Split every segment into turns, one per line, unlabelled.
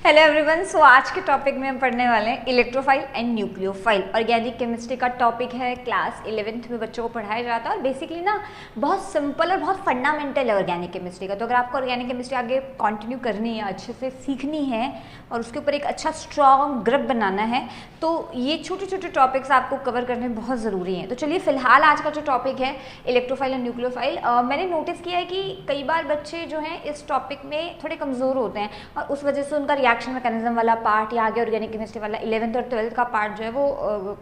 Hello everyone. सो आज के topic में हम पढ़ने वाले हैं electrophile and nucleophile. Organic chemistry का टॉपिक है, क्लास 11th में बच्चों को पढ़ाया जाता है और बेसिकली ना बहुत सिंपल और बहुत फंडामेंटल है ऑर्गेनिक केमिस्ट्री का। तो अगर आपको ऑर्गेनिक केमिस्ट्री आगे कंटिन्यू करनी है, अच्छे से सीखनी है और उसके ऊपर एक अच्छा स्ट्रॉन्ग ग्रिप बनाना है, तो ये छोटे छोटे टॉपिक्स आपको कवर करने बहुत ज़रूरी हैं। तो चलिए फिलहाल आज का जो टॉपिक है इलेक्ट्रोफाइल एंड न्यूक्लियोफाइल, मैंने नोटिस किया है कि कई बार बच्चे जो हैं इस टॉपिक में थोड़े कमज़ोर होते हैं और उस वजह से उनका रिएक्शन मैकेनिज्म वाला पार्ट या आगे ऑर्गेनिक केमिस्ट्री वाला 11th और 12th का पार्ट जो है वो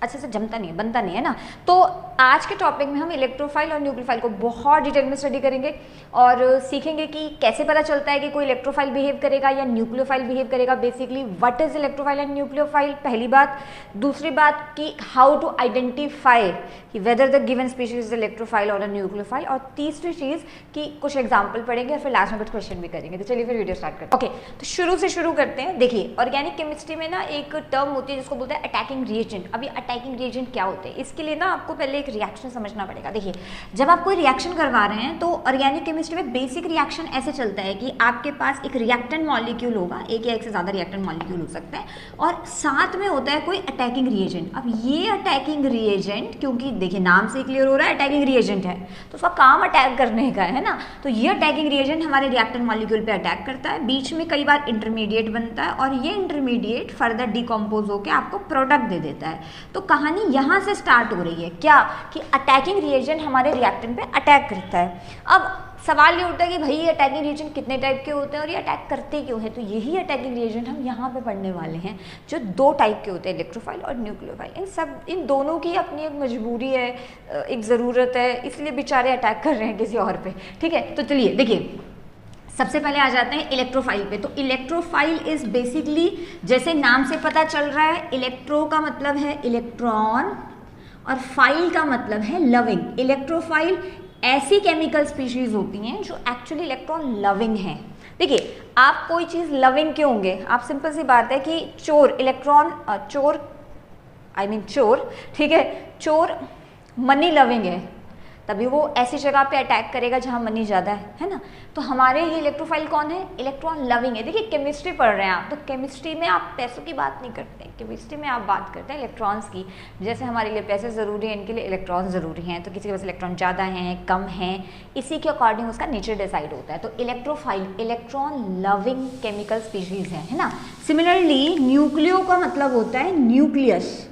अच्छे से जमता नहीं है, बनता नहीं है ना। तो आज के टॉपिक में हम इलेक्ट्रोफाइल और न्यूक्लियोफाइल को बहुत डिटेल में स्टडी करेंगे और सीखेंगे कि कैसे पता चलता है कि कोई इलेक्ट्रोफाइल बिहेव करेगा या न्यूक्लियोफाइल बिहेव करेगा। Basically what is electrophile and nucleophile, पहली बात। दूसरी बात कि हाउ टू आइडेंटिफाई कि whether the given species is electrophile और न्यूक्लियोफाइल। और तीसरी चीज़ कि कुछ एग्जाम्पल पढ़ेंगे और फिर लास्ट में कुछ क्वेश्चन भी करेंगे। तो चलिए फिर वीडियो स्टार्ट करते हैं। ओके, तो शुरू से शुरू करते हैं। देखिए, ऑर्गेनिक केमिस्ट्री में ना एक टर्म होती है जिसको बोलते हैं अटैकिंग रिएजेंट। अभी अटैकिंग रिएजेंट क्या होते हैं, इसके लिए ना आपको पहले एक रिएक्शन समझना पड़ेगा। देखिए, जब आप कोई रिएक्शन करवा रहे हैं तो ऑर्गेनिक केमिस्ट्री में बेसिक रिएक्शन ऐसे चलता है कि आपके पास एक रिएक्टेंट मॉलिक्यूल होगा, एक या एक से ज़्यादा रिएक्टेंट मॉलिक्यूल हो सकता है, और साथ में होता है कोई अटैकिंग रिएजेंट। अब ये अटैकिंग रिएजेंट, क्योंकि देखिए नाम से क्लियर हो रहा है अटैकिंग रिएजेंट है, तो उसका काम अटैक करने का है ना। तो ये अटैकिंग रिएजेंट हमारे रिएक्टेंट मॉलिक्यूल पे अटैक करता है, बीच में कई बार इंटरमीडिएट बनता है और ये इंटरमीडिएट फर्दर डिकम्पोज होकर आपको प्रोडक्ट दे देता है। तो कहानी यहाँ से स्टार्ट हो रही है क्या, कि अटैकिंग रिएजेंट हमारे रिएक्टेंट पे अटैक करता है। अब सवाल ये उठता है कि भाई ये अटैकिंग रिएजेंट कितने टाइप के होते हैं और ये अटैक करते क्यों हैं। तो यही अटैकिंग रिएजेंट हम यहाँ पे पढ़ने वाले हैं, जो दो टाइप के होते हैं, इलेक्ट्रोफाइल और न्यूक्लियोफाइल। इन दोनों की अपनी एक मजबूरी है, एक ज़रूरत है, इसलिए बेचारे अटैक कर रहे हैं किसी और पे। ठीक है, तो चलिए देखिए, सबसे पहले आ जाते हैं इलेक्ट्रोफाइल पे। तो इलेक्ट्रोफाइल इज बेसिकली, जैसे नाम से पता चल रहा है, इलेक्ट्रो का मतलब है इलेक्ट्रॉन और फाइल का मतलब है लविंग। इलेक्ट्रोफाइल ऐसी केमिकल स्पीशीज होती हैं जो एक्चुअली इलेक्ट्रॉन लविंग हैं। देखिए, आप कोई चीज़ लविंग क्यों होंगे, आप सिंपल सी बात है कि चोर चोर, ठीक है, चोर मनी लविंग है, तभी वो ऐसी जगह पे अटैक करेगा जहाँ मनी ज़्यादा है ना। तो हमारे ये इलेक्ट्रोफाइल कौन है, इलेक्ट्रॉन लविंग है। देखिए, केमिस्ट्री पढ़ रहे हैं आप, तो केमिस्ट्री में आप पैसों की बात नहीं करते, केमिस्ट्री में आप बात करते हैं इलेक्ट्रॉन्स की। जैसे हमारे लिए पैसे ज़रूरी हैं, इनके लिए इलेक्ट्रॉन ज़रूरी हैं, तो किसी के पास इलेक्ट्रॉन ज़्यादा हैं, कम हैं, इसी के अकॉर्डिंग उसका नेचर डिसाइड होता है। तो electrophile electron loving chemical species है ना। सिमिलरली न्यूक्लियो का मतलब होता है न्यूक्लियस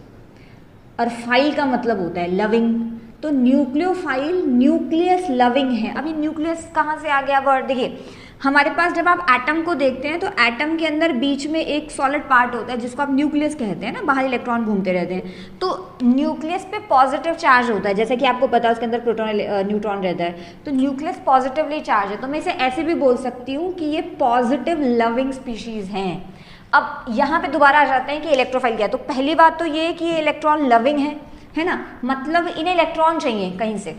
और फाइल का मतलब होता है लविंग। तो न्यूक्लियोफाइल न्यूक्लियस लविंग है। अभी न्यूक्लियस कहाँ से आ गया वर्ड, देखिए हमारे पास जब आप एटम को देखते हैं तो एटम के अंदर बीच में एक सॉलिड पार्ट होता है जिसको आप न्यूक्लियस कहते हैं ना, बाहर इलेक्ट्रॉन घूमते रहते हैं। तो न्यूक्लियस पे पॉजिटिव चार्ज होता है, जैसे कि आपको पता है उसके अंदर प्रोटॉन न्यूट्रॉन रहता है, तो न्यूक्लियस पॉजिटिवली चार्ज है। तो मैं इसे ऐसे भी बोल सकती हूँ कि ये पॉजिटिव लविंग स्पीशीज हैं। अब यहाँ पे दोबारा आ जाते हैं कि इलेक्ट्रोफाइल क्या है। तो पहली बात तो ये कि ये इलेक्ट्रॉन लविंग है ना, मतलब इन्हें इलेक्ट्रॉन चाहिए कहीं से।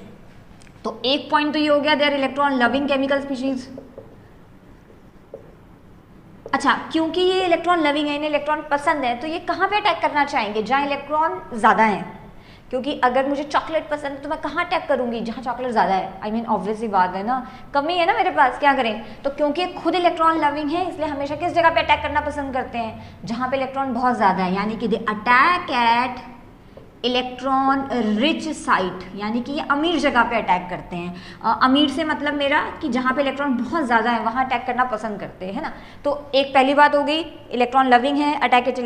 तो एक पॉइंट तो ये हो गया, they are electron loving chemical species. अच्छा, क्योंकि ये इलेक्ट्रॉन लविंग है, इन्हें इलेक्ट्रॉन पसंद है, तो ये कहाँ पे अटैक करना चाहेंगे, जहाँ इलेक्ट्रॉन ज़्यादा है। क्योंकि अगर मुझे चॉकलेट पसंद है तो मैं कहाँ अटैक करूंगी, जहाँ चॉकलेट ज़्यादा है। आई मीन ऑब्वियस सी बात है ना, कमी है ना मेरे पास, क्या करें। तो क्योंकि खुद इलेक्ट्रॉन लविंग है, इसलिए हमेशा किस जगह पे अटैक करना पसंद करते हैं, जहाँ पे इलेक्ट्रॉन बहुत ज़्यादा है, यानी कि दे attack at electron rich site, यानी कि ये अमीर जगह पे अटैक करते हैं। अमीर से मतलब मेरा कि जहाँ पे इलेक्ट्रॉन बहुत ज़्यादा है वहाँ अटैक करना पसंद करते हैं ना। तो एक पहली बात हो गई, इलेक्ट्रॉन लविंग है, attack at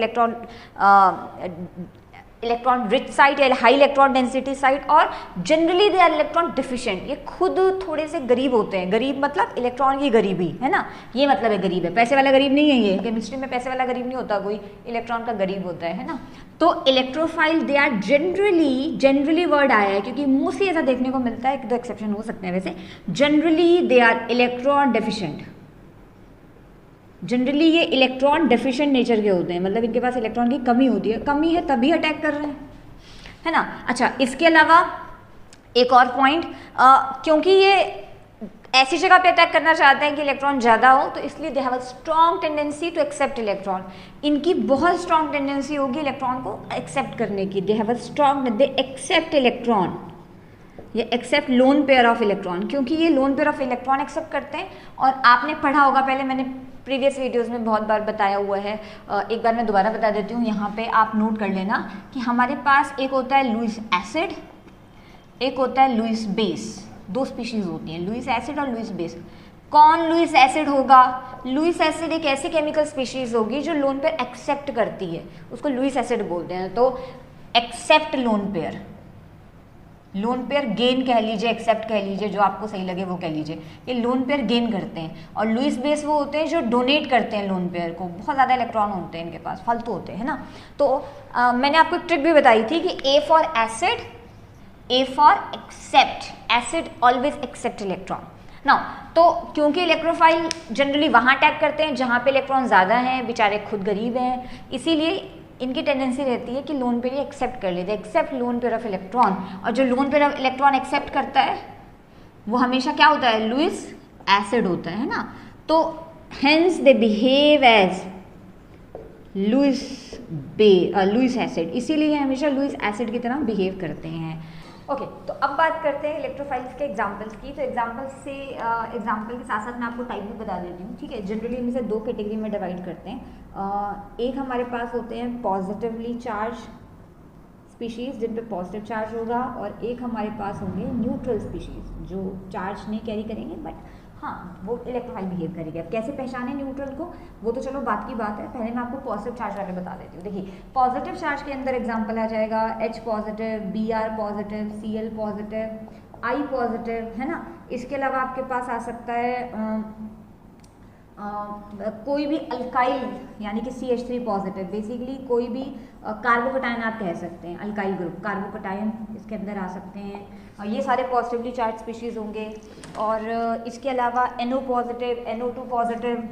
electron rich site या हाई इलेक्ट्रॉन डेंसिटी साइट, और generally they are electron deficient. ये खुद थोड़े से गरीब होते हैं, गरीब मतलब इलेक्ट्रॉन की गरीबी है ना, ये मतलब है गरीब है, पैसे वाला गरीब नहीं है। ये केमिस्ट्री में पैसे वाला गरीब नहीं होता कोई, इलेक्ट्रॉन का गरीब होता है ना। तो electrophile they are generally word आया है क्योंकि मोस्टली ऐसा देखने को मिलता है, एक दो एक्सेप्शन हो सकते हैं वैसे। Generally they are electron deficient, generally ये इलेक्ट्रॉन डेफिशिएंट नेचर के होते हैं, मतलब इनके पास इलेक्ट्रॉन की कमी होती है, कमी है तभी अटैक कर रहे हैं, है ना। अच्छा, इसके अलावा एक और पॉइंट, क्योंकि ये ऐसी जगह पे अटैक करना चाहते हैं कि इलेक्ट्रॉन ज़्यादा हो, तो इसलिए they have a strong tendency to accept electron. इनकी बहुत स्ट्रॉन्ग टेंडेंसी होगी इलेक्ट्रॉन को एक्सेप्ट करने की। They have a strong, they accept electron, ये accept lone pair of electron, क्योंकि ये lone pair of electron accept करते हैं। और आपने पढ़ा होगा, पहले मैंने प्रीवियस वीडियोस में बहुत बार बताया हुआ है, एक बार मैं दोबारा बता देती हूँ। यहाँ पे आप नोट कर लेना कि हमारे पास एक होता है लुईस एसिड, एक होता है लुईस बेस। दो स्पीशीज होती हैं, लुईस एसिड और लुईस बेस। कौन लुईस एसिड होगा? लुईस एसिड एक ऐसी केमिकल स्पीशीज होगी जो लोन पेयर एक्सेप्ट करती है, उसको लुईस एसिड बोलते हैं। तो accept lone pair, lone pair gain कह लीजिए, एक्सेप्ट कह लीजिए, जो आपको सही लगे वो कह लीजिए। ये लोन पेयर गेन करते हैं। और लुईस बेस वो होते हैं जो डोनेट करते हैं लोन पेयर को, बहुत ज़्यादा इलेक्ट्रॉन होते हैं इनके पास, फालतू होते हैं ना। तो मैंने आपको एक ट्रिक भी बताई थी कि A for acid, A for accept, acid always accept electron ना। तो क्योंकि इलेक्ट्रोफाइल जनरली वहाँ अटैक करते हैं जहाँ पे इलेक्ट्रॉन ज़्यादा हैं, बेचारे खुद गरीब हैं, इसीलिए इनकी टेंडेंसी रहती है कि लोन पेयर एक्सेप्ट कर लेते हैं, accept lone pair of electron. और जो lone pair of electron accept करता है वो हमेशा क्या होता है? लुईस एसिड होता है ना। तो hence they behave as Lewis acid, इसीलिए हमेशा लुईस एसिड की तरह बिहेव करते हैं। ओके, तो अब बात करते हैं इलेक्ट्रोफाइल्स के एग्जाम्पल्स की। तो एग्जाम्पल के साथ साथ मैं आपको टाइप भी बता देती हूँ, ठीक है। जनरली हम इसे दो कैटेगरी में डिवाइड करते हैं। एक हमारे पास होते हैं पॉजिटिवली चार्ज स्पीशीज़ जिन पे पॉजिटिव चार्ज होगा, और एक हमारे पास होंगे न्यूट्रल स्पीशीज़ जो चार्ज नहीं कैरी करेंगे बट हाँ वो इलेक्ट्रोफाइल बिहेव करेगी। अब कैसे पहचाने न्यूट्रल को, वो तो चलो बात की बात है, पहले मैं आपको पॉजिटिव चार्ज वाले बता देती हूँ। देखिए पॉजिटिव चार्ज के अंदर एग्जांपल आ जाएगा H positive, Br positive, Cl positive, I positive, है ना। इसके अलावा आपके पास आ सकता है कोई भी अल्काइल यानी कि CH3 पॉजिटिव, बेसिकली कोई भी कार्बोकटायन आप कह सकते हैं, अल्काइल ग्रुप कार्बोकटायन इसके अंदर आ सकते हैं। ये सारे पॉजिटिवली चार्ज स्पीशीज होंगे। और इसके अलावा NO पॉजिटिव, NO2 पॉजिटिव,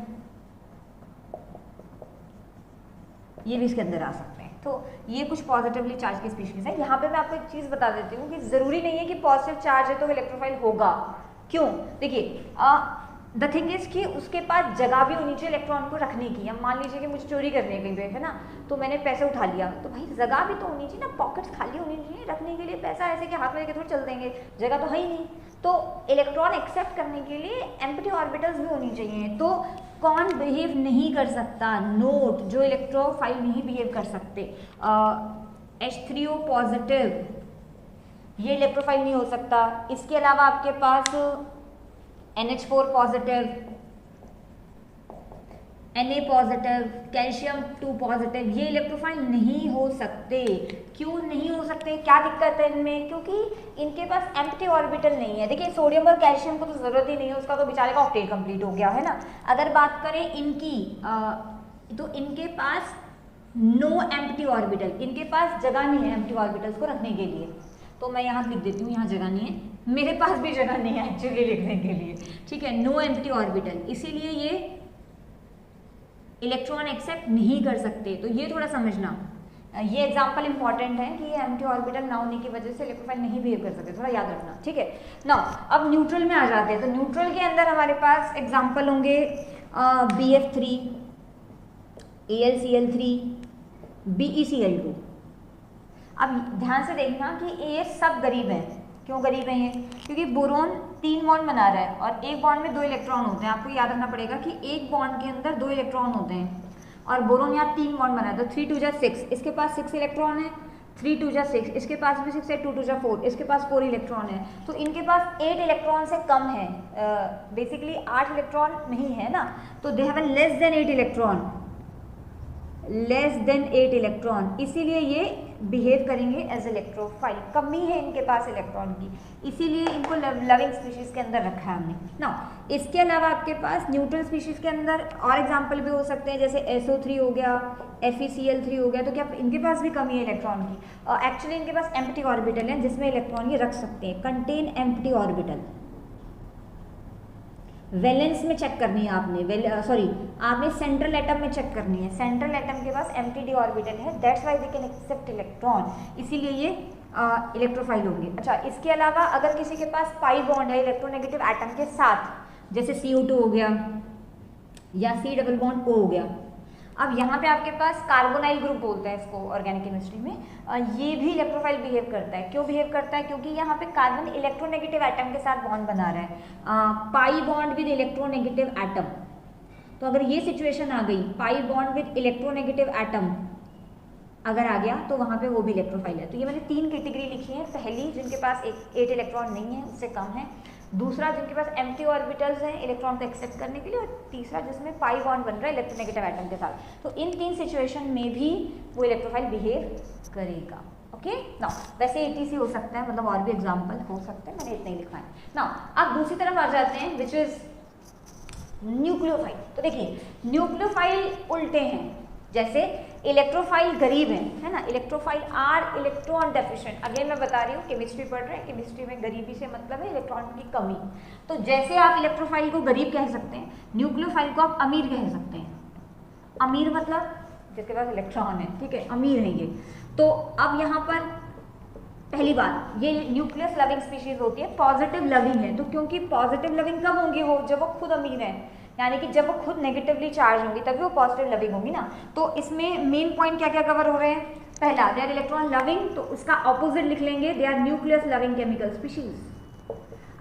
ये भी इसके अंदर आ सकते हैं। तो ये कुछ पॉजिटिवली चार्ज की स्पीशीज है। यहाँ पे मैं आपको एक चीज़ बता देती हूँ कि ज़रूरी नहीं है कि पॉजिटिव चार्ज है तो इलेक्ट्रोफाइल होगा। क्यों? देखिए द थिंग इज कि उसके पास जगह भी होनी चाहिए इलेक्ट्रॉन को रखने की। अब मान लीजिए कि मुझे चोरी करनी है कहीं पे, है ना, तो मैंने पैसे उठा लिया, तो भाई जगह भी तो होनी चाहिए ना, पॉकेट्स खाली होनी चाहिए रखने के लिए पैसा। ऐसे कि हाथ में लेके थोड़ी चल देंगे, जगह तो है ही नहीं। तो इलेक्ट्रॉन एक्सेप्ट करने के लिए एम्प्टी ऑर्बिटल्स भी होनी चाहिए। तो कौन बिहेव नहीं कर सकता? नोट, जो इलेक्ट्रोफाइल नहीं बिहेव कर सकते, H3O पॉजिटिव, ये इलेक्ट्रोफाइल नहीं हो सकता। इसके अलावा आपके पास NH4 positive, Na positive, calcium 2 positive, ये इलेक्ट्रोफाइल नहीं हो सकते। क्यों नहीं हो सकते? क्या दिक्कत है इनमें? क्योंकि इनके पास एम्प्टी ऑर्बिटल नहीं है। देखिए सोडियम और कैल्शियम को तो जरूरत ही नहीं है, उसका तो बेचारे का ऑक्टेट कंप्लीट हो गया, है ना। अगर बात करें इनकी तो इनके पास नो एम्प्टी ऑर्बिटल, इनके पास जगह नहीं है एम्प्टी ऑर्बिटल्स को रखने के लिए। तो मैं यहाँ लिख देती हूँ, यहाँ जगह नहीं है, मेरे पास भी जगह नहीं है एक्चुअली लिखने के लिए, ठीक है। नो एम्प्टी ऑर्बिटल, इसीलिए ये इलेक्ट्रॉन एक्सेप्ट नहीं कर सकते। तो ये थोड़ा समझना, ये एग्जांपल इंपॉर्टेंट है कि ये एम्प्टी ऑर्बिटल ना होने की वजह से इलेक्ट्रोफाइल नहीं बिहेव कर सकते, थोड़ा याद रखना, ठीक है ना। अब न्यूट्रल में आ जाते हैं। तो न्यूट्रल के अंदर हमारे पास एग्जाम्पल होंगे BF3, AlCl3, BeCl2। अब ध्यान से देखना कि ये सब गरीब हैं। क्यों गरीब हैं ये? क्योंकि बोरोन 3 बॉन्ड बना रहा है और एक बॉन्ड में 2 इलेक्ट्रॉन होते हैं। आपको याद रखना पड़ेगा कि एक बॉन्ड के अंदर 2 इलेक्ट्रॉन होते हैं और बोरोन यहाँ 3 बॉन्ड बना है। तो 3 2 जा 6, इसके पास 6 इलेक्ट्रॉन है, 3 2 जा 6, इसके पास भी 6 है, 2 2 जा 4, इसके पास 4 इलेक्ट्रॉन है। तो इनके पास 8 इलेक्ट्रॉन से कम है, बेसिकली 8 इलेक्ट्रॉन नहीं है ना। तो they have less than 8 electron, less than 8 electron, इसीलिए ये बिहेव करेंगे एज इलेक्ट्रोफाइल। कमी है इनके पास इलेक्ट्रॉन की, इसीलिए इनको लविंग स्पीशीज के अंदर रखा है हमने ना। इसके अलावा आपके पास न्यूट्रल स्पीशीज के अंदर और एग्जांपल भी हो सकते हैं, जैसे SO3 हो गया, FeCl3 हो गया। तो क्या इनके पास भी कमी है इलेक्ट्रॉन की? एक्चुअली इनके पास एम्प्टी ऑर्बिटल है जिसमें इलेक्ट्रॉन ये रख सकते हैं, कंटेन एम्प्टी ऑर्बिटल। वैलेंस में चेक करनी है आपने, आपने सेंट्रल एटम में चेक करनी है। सेंट्रल एटम के पास एम्प्टी ऑर्बिटल है, that's why they can accept electron, इसीलिए ये इलेक्ट्रोफाइल होंगे। अच्छा, इसके अलावा अगर किसी के पास पाई बॉन्ड है इलेक्ट्रोनेगेटिव एटम के साथ, जैसे CO2 हो गया या C डबल बॉन्ड O हो गया। अब यहाँ पे आपके पास कार्बोनाइल ग्रुप बोलते हैं इसको ऑर्गेनिक केमिस्ट्री में, ये भी इलेक्ट्रोफाइल बिहेव करता है। क्यों बिहेव करता है? क्योंकि यहाँ पे कार्बन इलेक्ट्रोनेगेटिव एटम के साथ बॉन्ड बना रहा है, pi bond with electronegative atom. तो अगर ये सिचुएशन आ गई, pi bond with electronegative atom अगर आ गया तो वहाँ पे वो भी इलेक्ट्रोफाइल है। तो ये मैंने 3 कैटेगरी लिखी है। पहली जिनके पास 8 इलेक्ट्रॉन नहीं है, उससे कम है। दूसरा जिनके पास एम्प्टी ऑर्बिटल्स हैं इलेक्ट्रॉन को एक्सेप्ट करने के लिए, और तीसरा जिसमें पाई बॉन्ड बन रहा है इलेक्ट्रोनेगेटिव एटम के साथ। तो इन 3 सिचुएशन में भी वो इलेक्ट्रोफाइल बिहेव करेगा। ओके ना, वैसे ETC हो सकता है, मतलब और भी एग्जाम्पल हो सकते हैं, मैंने इतना ही लिखा है ना। अब दूसरी तरफ आ जाते हैं विच इज न्यूक्लियोफाइल। तो देखिए न्यूक्लियोफाइल उल्टे हैं, जैसे इलेक्ट्रोफाइल गरीब है ना, electrophile are electron deficient. Again मैं बता रही हूँ केमिस्ट्री पढ़ रहे हैं, केमिस्ट्री में गरीबी से मतलब है इलेक्ट्रॉन की कमी। तो जैसे आप इलेक्ट्रोफाइल को गरीब कह सकते हैं, न्यूक्लियोफाइल को आप अमीर कह सकते हैं। अमीर मतलब जिसके पास इलेक्ट्रॉन है, ठीक है, अमीर है ये। तो अब यहाँ पर पहली बात, ये न्यूक्लियस लविंग स्पीशीज होती है, पॉजिटिव लविंग है। तो क्योंकि पॉजिटिव लविंग कब होंगी वो, जब वो खुद अमीर है, यानी कि जब वो खुद नेगेटिवली चार्ज होंगी तभी वो पॉजिटिव लविंग होंगी ना। तो इसमें मेन पॉइंट क्या क्या कवर हो रहे हैं, पहला दे आर इलेक्ट्रॉन लविंग, तो उसका ऑपोजिट लिख लेंगे, they are nucleus loving chemical species.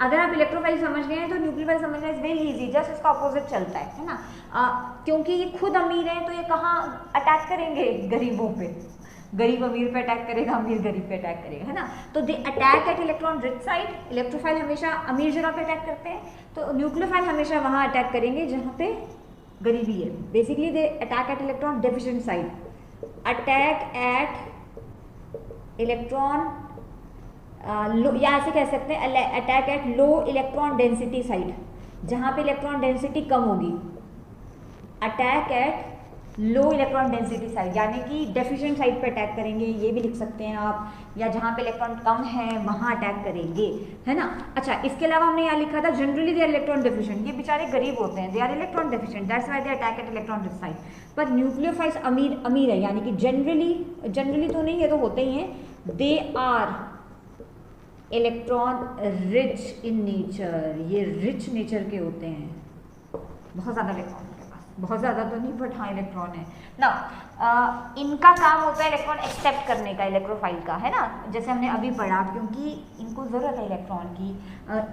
अगर आप इलेक्ट्रोफाइल समझ गए हैं तो न्यूक्लियोफाइल समझना इज वेरी इजी, जस्ट इसका ऑपोजिट चलता है ना। क्योंकि ये खुद अमीर है तो ये कहाँ अटैक करेंगे, गरीबों पे। गरीब अमीर पे अटैक करेगा, अमीर गरीब पे अटैक करेगा, है ना। तो दे attack at electron rich side. Electrophile हमेशा अमीर जगह पे अटैक करते हैं, तो न्यूक्लियोफाइल हमेशा वहाँ अटैक करेंगे जहाँ पे गरीबी है। Basically they attack at electron deficient side, attack at electron या ऐसे कह सकते हैं attack at low electron density side, जहाँ पे इलेक्ट्रॉन डेंसिटी कम होगी। Attack at low electron density side, यानी कि डेफिशिएंट साइड पे अटैक करेंगे, ये भी लिख सकते हैं आप, या जहाँ पे इलेक्ट्रॉन कम है वहाँ अटैक करेंगे, है ना। अच्छा, इसके अलावा हमने यहाँ लिखा था generally they are electron deficient, ये बेचारे गरीब होते हैं, they are electron deficient, that's why they attack at electron rich side. पर न्यूक्लियोफाइल्स अमीर है, यानी कि जनरली तो नहीं, ये तो होते ही हैं, they are electron rich in nature, ये रिच नेचर के होते हैं, बहुत ज़्यादा इलेक्ट्रॉन के पास, बहुत ज़्यादा तो नहीं बट हाँ इलेक्ट्रॉन है ना। इनका काम होता है इलेक्ट्रॉन एक्सेप्ट करने का, इलेक्ट्रोफाइल का, है ना, जैसे हमने अभी पढ़ा, क्योंकि इनको ज़रूरत है इलेक्ट्रॉन की।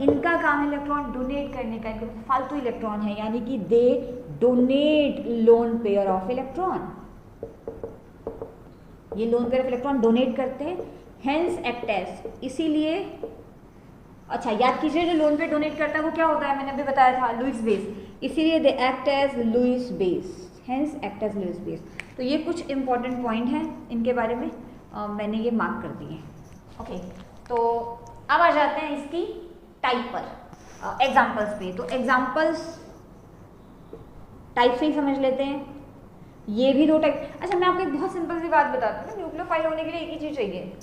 इनका काम है इलेक्ट्रॉन डोनेट करने का, क्योंकि फालतू इलेक्ट्रॉन है, यानी कि they donate lone pair of electron, ये lone pair of electron donate करते हैं, हेंस एक्ट एज, इसीलिए। अच्छा याद कीजिए, जो लोन पे डोनेट करता है वो क्या होता है, मैंने अभी बताया था, लुईस बेस, इसीलिए they act as Lewis base, hence act as Lewis base. तो ये कुछ इंपॉर्टेंट पॉइंट हैं इनके बारे में, मैंने ये मार्क कर दिए। ओके, तो अब आ जाते हैं इसकी टाइप पर, एग्जाम्पल्स पे। तो एग्जाम्पल्स टाइप से ही समझ लेते हैं, ये भी 2 टाइप। अच्छा, मैं आपको एक बहुत सिंपल सी बात बताती हूँ, न्यूक्लियोफाइल होने के लिए एक ही चीज़ चाहिए,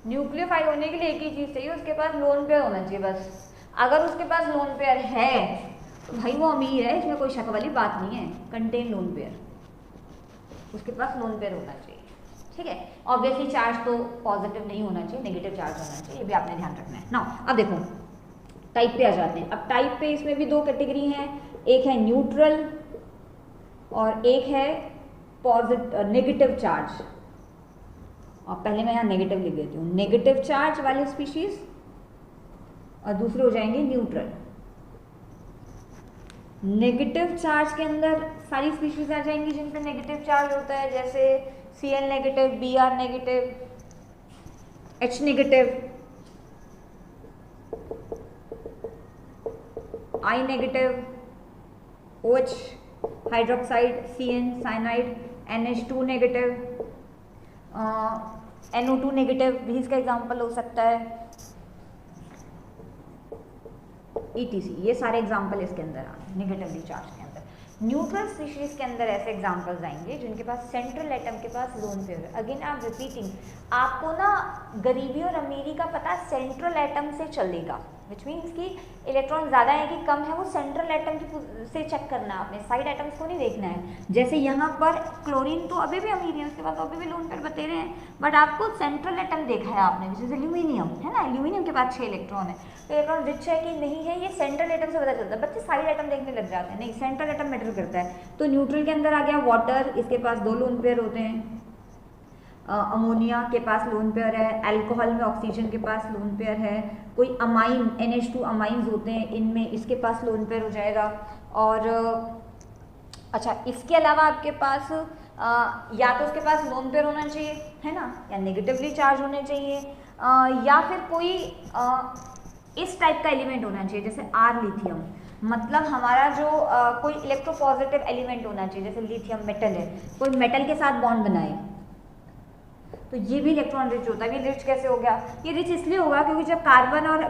न्यूक्लियोफाइल होने के लिए एक ही चीज़ चाहिए, उसके पास लोन पेयर होना चाहिए बस। अगर उसके पास लोन पेयर है तो भाई वो अमीर है, इसमें कोई शक वाली बात नहीं है, कंटेन लोन पेयर, उसके पास लोन पेयर होना चाहिए, ठीक है। ऑब्वियसली चार्ज तो पॉजिटिव नहीं होना चाहिए, नेगेटिव चार्ज होना चाहिए, ये भी आपने ध्यान रखना है ना। अब देखो टाइप पे आ जाते हैं। अब टाइप पे इसमें भी 2 कैटेगरी हैं, एक है न्यूट्रल और एक है नेगेटिव चार्ज। और पहले मैं यहाँ नेगेटिव लिख देती हूँ, नेगेटिव चार्ज वाले स्पीशीज, और दूसरे हो जाएंगे न्यूट्रल। नेगेटिव चार्ज के अंदर सारी स्पीशीज आ जाएंगी जिन पे नेगेटिव चार्ज होता है, जैसे Cl negative, Br negative, H negative, I negative, OH hydroxide, Cn cyanide, NH2 negative, NO2 negative भी इसका एग्जाम्पल हो सकता है, ETC, ये सारे एग्जाम्पल इसके अंदर आए नेगेटिवली चार्ज के अंदर। न्यूट्रल स्पीशीज के अंदर ऐसे एग्जाम्पल्स आएंगे जिनके पास सेंट्रल एटम के पास लोन पेयर है। अगेन आई एम रिपीटिंग, आपको ना गरीबी और अमीरी का पता सेंट्रल एटम से चलेगा, विच मीन्स कि इलेक्ट्रॉन ज़्यादा है कि कम है वो सेंट्रल एटम की से चेक करना है आपने, साइड एटम्स को नहीं देखना है। जैसे यहाँ पर क्लोरीन तो अभी भी अमीर है, उसके बाद तो अभी भी लोन पेयर बतेरे हैं, बट आपको सेंट्रल एटम देखा है आपने, विच इज एल्यूमिनियम, है ना, एल्यूमिनियम के पास 6 इलेक्ट्रॉन है, तो इलेक्ट्रॉन रिच है कि नहीं है ये सेंट्रल एटम से पता चलता है। बच्चे साइड एटम देखने लग जाते हैं, नहीं सेंट्रल एटम मैटर करता है। तो न्यूट्रल के अंदर आ गया वाटर, इसके पास 2 लोन पेयर होते हैं, अमोनिया के पास लोन पेयर है, अल्कोहल में ऑक्सीजन के पास लोन पेयर है, कोई अमाइन NH2 अमाइंस होते हैं इनमें, इसके पास लोन पेयर हो जाएगा, और अच्छा, इसके अलावा आपके पास या तो उसके पास लोन पेयर होना चाहिए, है ना, या नेगेटिवली चार्ज होने चाहिए, या फिर कोई इस टाइप का एलिमेंट होना चाहिए जैसे आर लिथियम, मतलब हमारा जो कोई इलेक्ट्रोपॉजिटिव एलिमेंट होना चाहिए, जैसे लिथियम मेटल है, कोई मेटल के साथ बॉन्ड बनाए तो ये भी इलेक्ट्रॉन रिच होता है। ये रिच कैसे हो गया? ये रिच इसलिए होगा क्योंकि जब कार्बन और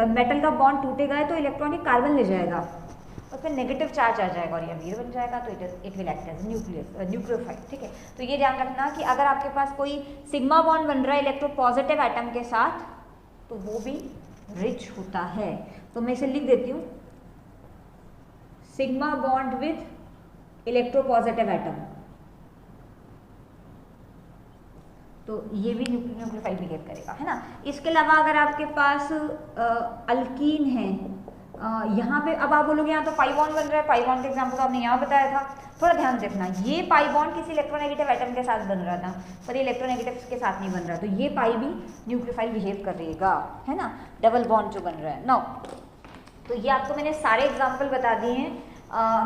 मेटल का बॉन्ड टूटेगा तो इलेक्ट्रॉन ही कार्बन ले जाएगा और फिर नेगेटिव चार्ज आ जाएगा और ये अमीर बन जाएगा, तो it will act as nucleophile. ठीक है, तो ये ध्यान रखना कि अगर आपके पास कोई सिग्मा बॉन्ड बन रहा है इलेक्ट्रोपॉजिटिव एटम के साथ तो वो भी रिच होता है। तो मैं इसे लिख देती हूँ, sigma bond with electropositive atom, तो ये भी न्यूक्लियोफाइल बिहेव करेगा, है ना। इसके अलावा अगर आपके पास अल्कीन है, यहाँ पे अब आप बोलोगे यहाँ तो पाई बॉन्ड बन रहा है, पाई बॉन्ड का एग्जाम्पल तो आपने यहाँ बताया था, थोड़ा ध्यान रखना, ये पाई बॉन्ड किसी इलेक्ट्रोनेगेटिव एटम के साथ बन रहा था पर ये इलेक्ट्रोनेगेटिव के साथ नहीं बन रहा, तो ये पाई भी न्यूक्लियोफाइल बिहेव करेगा, है ना, डबल बॉन्ड जो बन रहा है। नाउ तो ये आपको मैंने सारे एग्जाम्पल बता दिए हैं।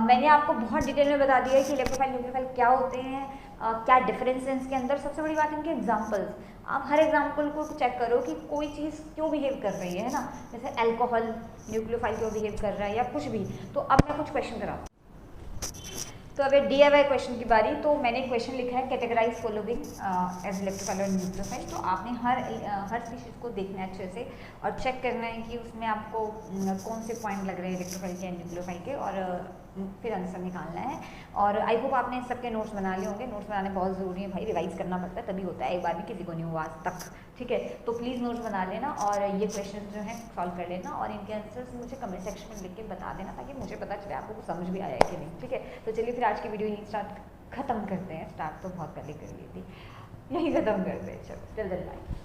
मैंने आपको बहुत डिटेल में बता दिया है कि इलेक्ट्रोफाइल न्यूक्लियोफाइल क्या होते हैं, क्या डिफरेंस है इसके अंदर। सबसे बड़ी बात इनके एग्जाम्पल्स, आप हर एग्जाम्पल को चेक करो कि कोई चीज़ क्यों बिहेव कर रही है ना, जैसे अल्कोहल न्यूक्लियोफाइल क्यों बिहेव कर रहा है या कुछ भी। तो अब मैं कुछ क्वेश्चन कराऊँ, तो अब DIY क्वेश्चन की बारी। तो मैंने क्वेश्चन लिखा है कैटेगराइज फॉलोइंग एज इलेक्ट्रोफाइल और न्यूक्लियोफाइल। तो आपने हर स्पीशीज को देखना है अच्छे से और चेक करना है कि उसमें आपको कौन से पॉइंट लग रहे हैं इलेक्ट्रोफाइल के एंड न्यूक्लियोफाइल के, और फिर आंसर निकालना है। और आई होप आपने सबके नोट्स बना लिए होंगे। नोट्स बनाने बहुत ज़रूरी है भाई, रिवाइज करना पड़ता है तभी होता है, एक बार भी किसी को नहीं हुआ आज तक। ठीक है, तो प्लीज़ नोट्स बना लेना और ये क्वेश्चन जो है सॉल्व कर लेना और इनके आंसर्स मुझे कमेंट सेक्शन में लिख के बता देना ताकि मुझे पता चले आपको कुछ समझ भी आया है कि नहीं। ठीक है, तो चलिए फिर आज की वीडियो यहीं ख़त्म करते हैं। स्टार्ट तो बहुत पहले कर ली थी, यहीं ख़त्म करते हैं। चलो, जल्द बाय।